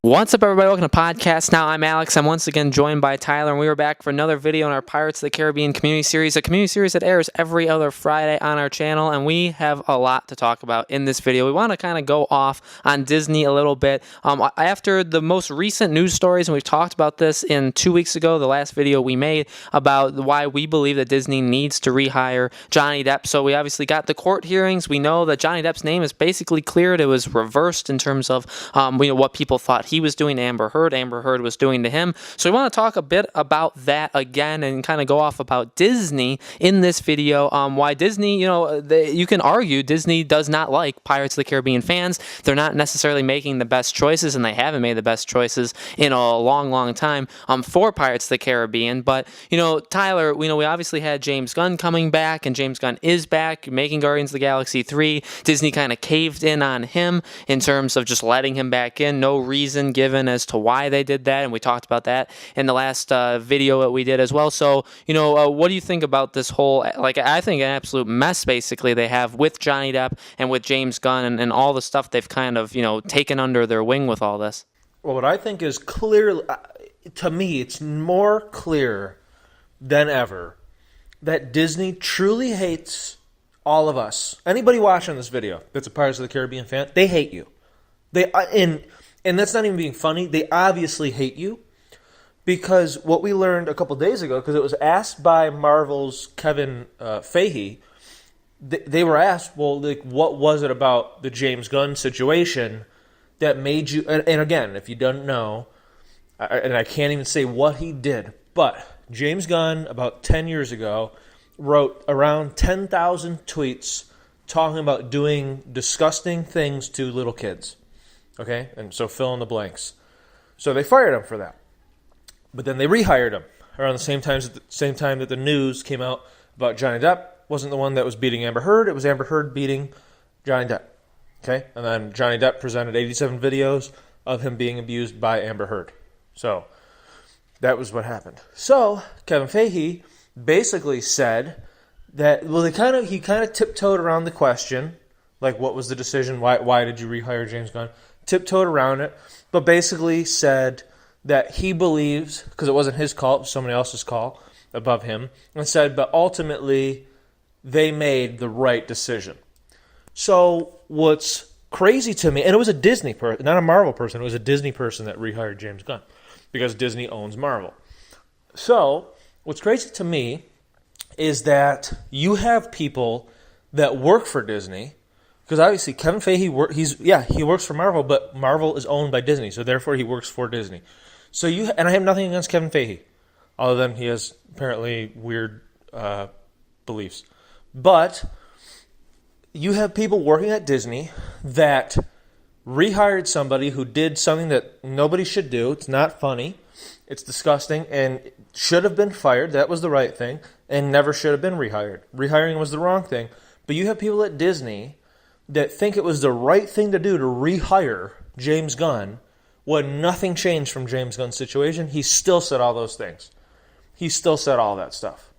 What's up, everybody? Welcome to Podcast Now. I'm Alex. I'm once again joined by Tyler, and we are back for another video on our Pirates of the Caribbean community series, a community series that airs every other Friday on our channel, and we have a lot to talk about in this video. We want to kind of go off on Disney a little bit. After the most recent news stories, and we've talked about this in 2 weeks ago, the last video we made about why we believe that Disney needs to rehire Johnny Depp. So we obviously got the court hearings. We know that Johnny Depp's name is basically cleared. It was reversed in terms of what people thought he was doing to Amber Heard was doing to him. So we want to talk a bit about that again and kind of go off about Disney in this video. Why Disney, you can argue Disney does not like Pirates of the Caribbean fans. They're not necessarily making the best choices, and they haven't made the best choices in a long, long time for Pirates of the Caribbean. But, Tyler, we obviously had James Gunn coming back, and James Gunn is back making Guardians of the Galaxy 3. Disney kind of caved in on him in terms of just letting him back in. No reason given as to why they did that, and we talked about that in the last video that we did as well. So, what do you think about this whole, I think an absolute mess, basically, they have with Johnny Depp and with James Gunn and all the stuff they've kind of, taken under their wing with all this? Well, what I think is clear, to me, it's more clear than ever that Disney truly hates all of us. Anybody watching this video that's a Pirates of the Caribbean fan, they hate you. And that's not even being funny. They obviously hate you because what we learned a couple days ago, because it was asked by Marvel's Kevin Feige, they were asked, well, what was it about the James Gunn situation that made you... And again, if you don't know, and I can't even say what he did, but James Gunn, about 10 years ago, wrote around 10,000 tweets talking about doing disgusting things to little kids. Okay, and so fill in the blanks. So they fired him for that. But then they rehired him around the same time that the news came out about Johnny Depp wasn't the one that was beating Amber Heard. It was Amber Heard beating Johnny Depp. Okay, and then Johnny Depp presented 87 videos of him being abused by Amber Heard. So that was what happened. So Kevin Feige basically said that, well, he kind of tiptoed around the question, like what was the decision? Why did you rehire James Gunn? Tiptoed around it, but basically said that he believes, because it wasn't his call, it was somebody else's call above him, and said, but ultimately they made the right decision. So what's crazy to me, and it was a Disney person, not a Marvel person, it was a Disney person that rehired James Gunn, because Disney owns Marvel. So what's crazy to me is that you have people that work for Disney. Because obviously Kevin Feige, he works for Marvel, but Marvel is owned by Disney, so therefore he works for Disney. So and I have nothing against Kevin Feige, other than he has apparently weird beliefs. But you have people working at Disney that rehired somebody who did something that nobody should do. It's not funny. It's disgusting and should have been fired. That was the right thing, and never should have been rehired. Rehiring was the wrong thing. But you have people at Disney that think it was the right thing to do to rehire James Gunn when nothing changed from James Gunn's situation. He still said all those things. He still said all that stuff.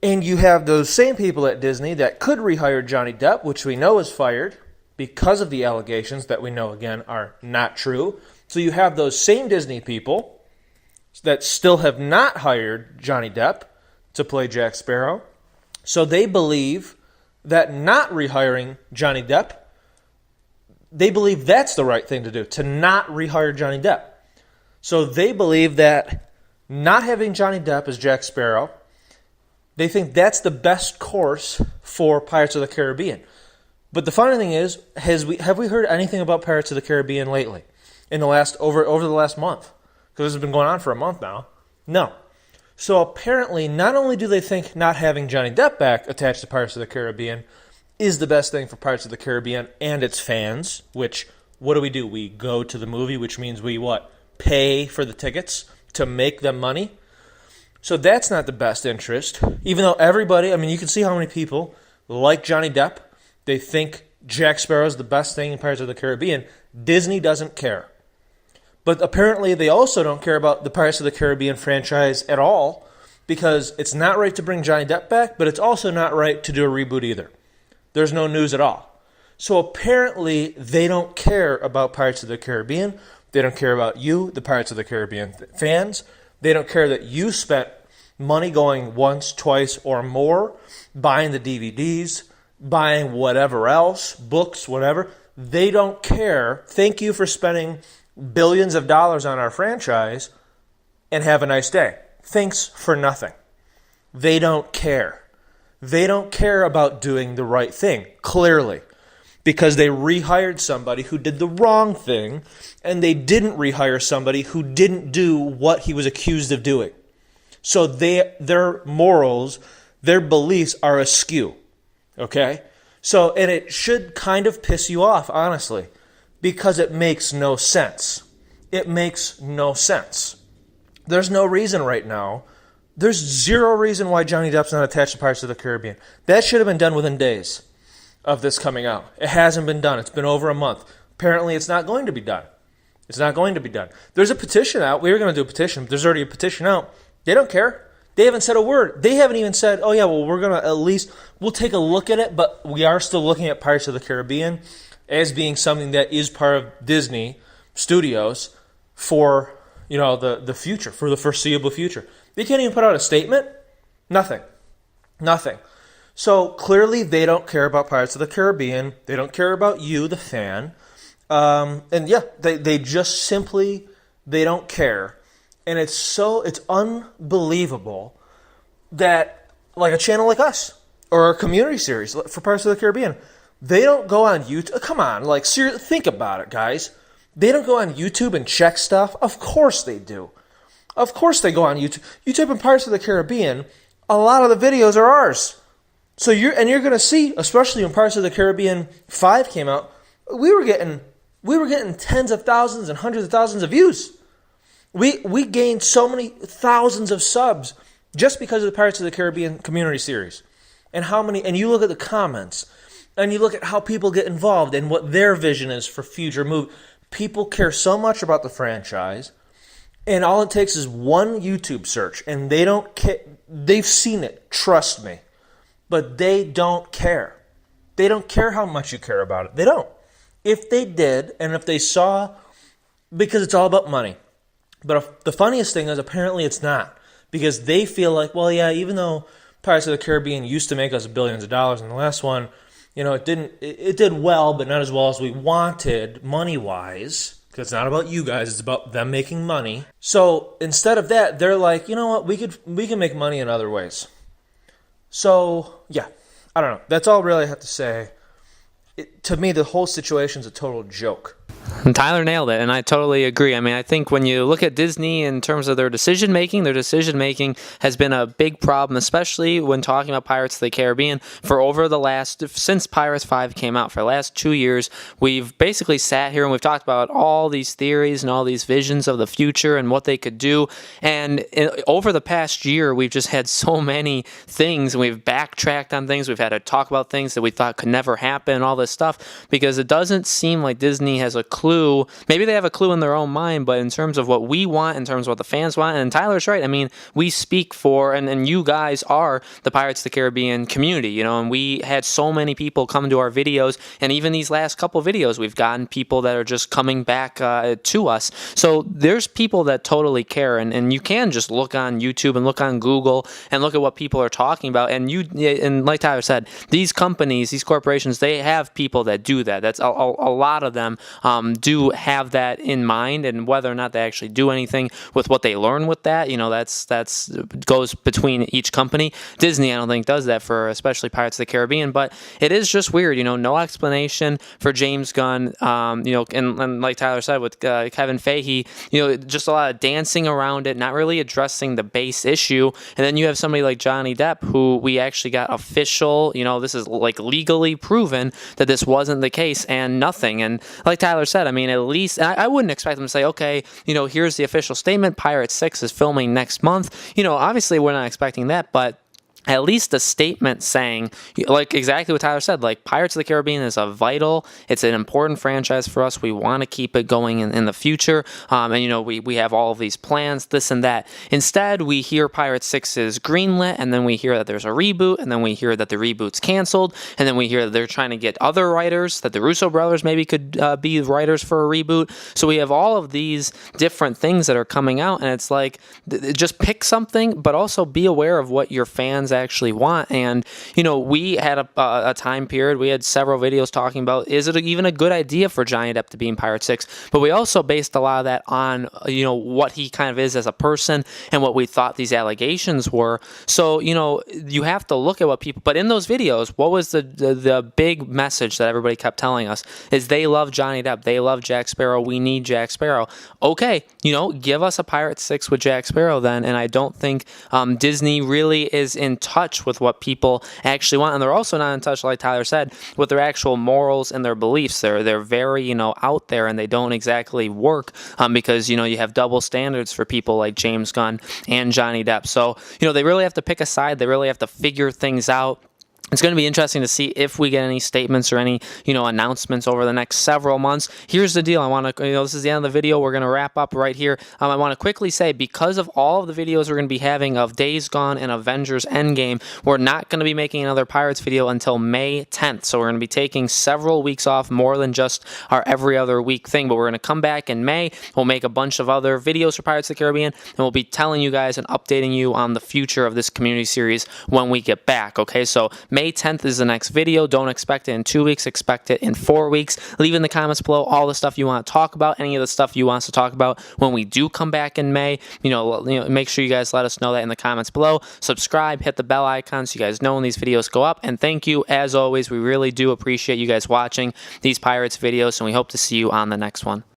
And you have those same people at Disney that could rehire Johnny Depp, which we know is fired because of the allegations that we know, again, are not true. So you have those same Disney people that still have not hired Johnny Depp to play Jack Sparrow. So they believe that not rehiring Johnny Depp, they believe that's the right thing to do, to not rehire Johnny Depp. So they believe that not having Johnny Depp as Jack Sparrow, they think that's the best course for Pirates of the Caribbean. But the funny thing is, have we heard anything about Pirates of the Caribbean lately? In the last over the last month? Because this has been going on for a month now. No. So apparently, not only do they think not having Johnny Depp back attached to Pirates of the Caribbean is the best thing for Pirates of the Caribbean and its fans, which, what do? We go to the movie, which means we, pay for the tickets to make them money. So that's not the best interest. Even though everybody, you can see how many people like Johnny Depp. They think Jack Sparrow is the best thing in Pirates of the Caribbean. Disney doesn't care. But apparently they also don't care about the Pirates of the Caribbean franchise at all, because it's not right to bring Johnny Depp back, but it's also not right to do a reboot either. There's no news at all. So apparently they don't care about Pirates of the Caribbean. They don't care about you, the Pirates of the Caribbean fans. They don't care that you spent money going once, twice, or more, buying the DVDs, buying whatever else, books, whatever. They don't care. Thank you for spending billions of dollars on our franchise, and have a nice day. Thanks for nothing. They don't care. They don't care about doing the right thing, clearly, because they rehired somebody who did the wrong thing, and they didn't rehire somebody who didn't do what he was accused of doing. So their morals, their beliefs are askew, okay? So, and it should kind of piss you off, honestly, because it makes no sense. It makes no sense. There's no reason right now. There's zero reason why Johnny Depp's not attached to Pirates of the Caribbean. That should have been done within days of this coming out. It hasn't been done. It's been over a month. Apparently, it's not going to be done. It's not going to be done. There's a petition out. We were going to do a petition. There's already a petition out. They don't care. They haven't said a word. They haven't even said, oh, yeah, well, we're going to at least, we'll take a look at it, but we are still looking at Pirates of the Caribbean as being something that is part of Disney Studios for, you know, the future, for the foreseeable future. They can't even put out a statement. Nothing. Nothing. So clearly they don't care about Pirates of the Caribbean. They don't care about you, the fan. And yeah, they just simply, they don't care. And it's unbelievable that like a channel like us or a community series for Pirates of the Caribbean, they don't go on YouTube. Come on, like seriously, think about it, guys. They don't go on YouTube and check stuff. Of course they do. Of course they go on YouTube. You type in Pirates of the Caribbean, a lot of the videos are ours. So you're going to see, especially when Pirates of the Caribbean 5 came out, we were getting tens of thousands and hundreds of thousands of views. We gained so many thousands of subs just because of the Pirates of the Caribbean community series. And you look at the comments, and you look at how people get involved and what their vision is for future movies. People care so much about the franchise, and all it takes is one YouTube search, and they don't care. They've seen it, trust me, but they don't care. They don't care how much you care about it. They don't. If they did, and if they saw, because it's all about money. But the funniest thing is apparently it's not, because they feel like, well, yeah, even though Pirates of the Caribbean used to make us billions of dollars, and the last one, you know, it did well, but not as well as we wanted money-wise, because it's not about you guys, it's about them making money. So instead of that, they're like, you know what, we can make money in other ways. So, yeah, I don't know. That's all really I have to say. To me, the whole situation's a total joke. And Tyler nailed it, and I totally agree. I mean, I think when you look at Disney in terms of their decision making has been a big problem, especially when talking about Pirates of the Caribbean. Since Pirates 5 came out, for the last 2 years, we've basically sat here and we've talked about all these theories and all these visions of the future and what they could do. And over the past year, we've just had so many things, and we've backtracked on things. We've had to talk about things that we thought could never happen and all this stuff, because it doesn't seem like Disney has a clue. Maybe they have a clue in their own mind, but in terms of what we want, in terms of what the fans want, and Tyler's right. I mean, we speak for, and you guys are the Pirates of the Caribbean community, you know, and we had so many people come to our videos, and even these last couple videos, we've gotten people that are just coming back to us. So there's people that totally care, and you can just look on YouTube and look on Google and look at what people are talking about, and like Tyler said, these companies, these corporations, they have people that do that. That's a lot of them do have that in mind, and whether or not they actually do anything with what they learn with that, you know, that's goes between each company. Disney, I don't think, does that for especially Pirates of the Caribbean, but it is just weird, you know, no explanation for James Gunn, you know, and like Tyler said with Kevin Feige, you know, just a lot of dancing around it, not really addressing the base issue. And then you have somebody like Johnny Depp, who we actually got official, you know, this is like legally proven that this wasn't the case, and nothing. And like Tyler said, I mean, at least, I wouldn't expect them to say, okay, you know, here's the official statement, Pirates 6 is filming next month. You know, obviously we're not expecting that, but at least a statement saying, like exactly what Tyler said, like Pirates of the Caribbean is it's an important franchise for us. We want to keep it going in the future. And we have all of these plans, this and that. Instead, we hear Pirates 6 is greenlit, and then we hear that there's a reboot, and then we hear that the reboot's canceled, and then we hear that they're trying to get other writers, that the Russo brothers maybe could be writers for a reboot. So we have all of these different things that are coming out, and it's like, just pick something, but also be aware of what your fans actually want. And we had a time period, we had several videos talking about, is it even a good idea for Johnny Depp to be in Pirate 6? But we also based a lot of that on what he kind of is as a person and what we thought these allegations were. So you have to look at what people, but in those videos, what was the big message that everybody kept telling us is they love Johnny Depp, they love Jack Sparrow, we need Jack Sparrow. Okay, give us a Pirate 6 with Jack Sparrow then. And I don't think Disney really is in touch with what people actually want, and they're also not in touch, like Tyler said, with their actual morals and their beliefs. They're very out there, and they don't exactly work because you have double standards for people like James Gunn and Johnny Depp. So they really have to pick a side. They really have to figure things out. It's going to be interesting to see if we get any statements or any, announcements over the next several months. Here's the deal. I want to, this is the end of the video. We're going to wrap up right here. I want to quickly say, because of all of the videos we're going to be having of Days Gone and Avengers Endgame, we're not going to be making another Pirates video until May 10th. So we're going to be taking several weeks off, more than just our every other week thing. But we're going to come back in May. We'll make a bunch of other videos for Pirates of the Caribbean, and we'll be telling you guys and updating you on the future of this community series when we get back. Okay, so May 10th is the next video. Don't expect it in 2 weeks. Expect it in 4 weeks. Leave in the comments below all the stuff you want to talk about, any of the stuff you want us to talk about when we do come back in May. Make sure you guys let us know that in the comments below. Subscribe, hit the bell icon so you guys know when these videos go up. And thank you, as always. We really do appreciate you guys watching these Pirates videos, and we hope to see you on the next one.